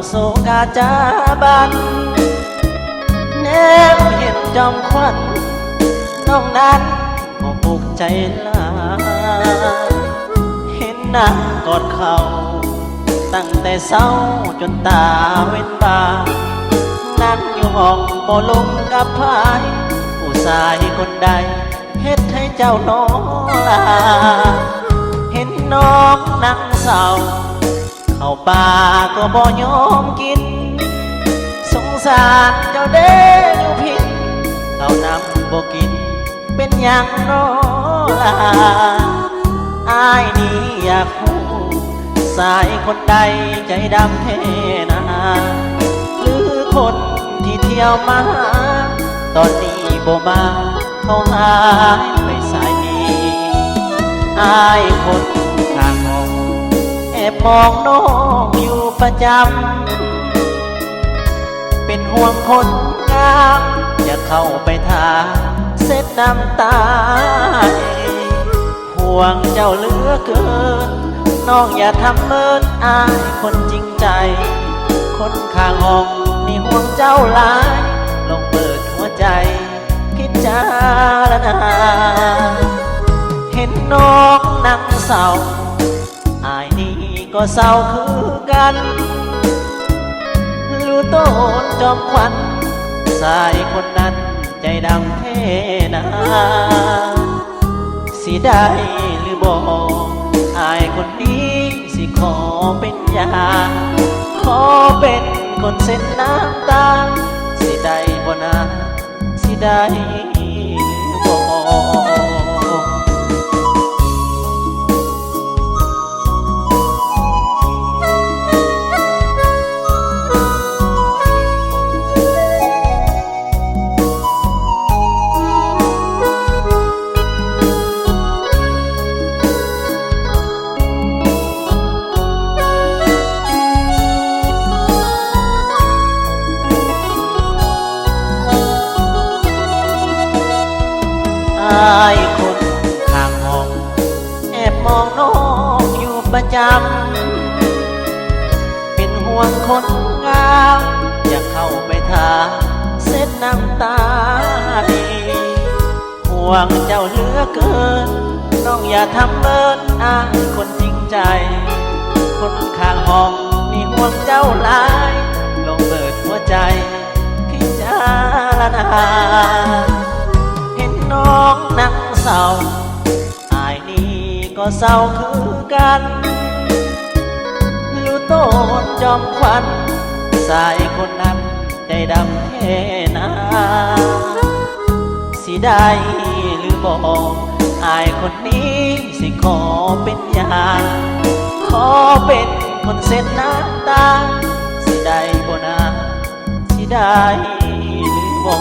โศกาจาบันแนมเห็นจอมควันน้องนั้นบ่ปลุกใจลาเห็นนางกอดเขาตั้งแต่เช้าจนตาเว้นบานั่งอยู่ห้องบ่ลงกับพายผู้ชายคนใดเฮ็ดให้เจ้าน้องลาเห็นน้องนั่งเศร้าเข้าป่าก็บ่ยอมกินสงสารเจ้าเด้อยู่พิษเขานำบ่กินเป็นอย่างน้อลาอายนี้อยากรู้สายคนใดใจดำแท้นาหรือคนที่เที่ยวมาตอนนี้บ่มาเขาหายไปสายนี้อายคนข้างห้องแอบมองน้องอยู่ประจำเป็นห่วงคนงามอย่าเข้าไปถามเส็ดน้ำตาห่วงเจ้าเหลือเกินน้องอย่าทำเมินอายคนจริงใจคนข้างห้องนี่ห่วงเจ้าหลายลองเปิดหัวใจพิจารณาเห็นน้องนั่งเศร้าอายนี่ก็เศร้าคือกันรู้ต้นจอมควันสายคนนั้นใจดำแท้นาสิได้หรือบ่อายคนนี้สิขอเป็นยาขอเป็นคนเส้นน้ำตาสิได้บ่นาสิได้หรือบ่อายคนข้างห้องแอบมองน้องอยู่ประจำเป็นห่วงคนงามอยากเข้าไปถามเส็ดน้ำตาดีห่วงเจ้าเหลือเกินน้องอย่าทำเมินอายคนจริงใจคนข้างห้องนี่ห่วงเจ้าหลายลองเปิดหัวใจพิจารณาน้องนั่งเศร้าอายนี่ก็เศร้าคือกันรู้ต้นจอมควันสายคนนั้นใจดำแท้นาสิได้หรือบ่อายคนนี้สิขอเป็นยาขอเป็นคนเส้นน้ำตาสิได้บ่นาสิได้หรือบ่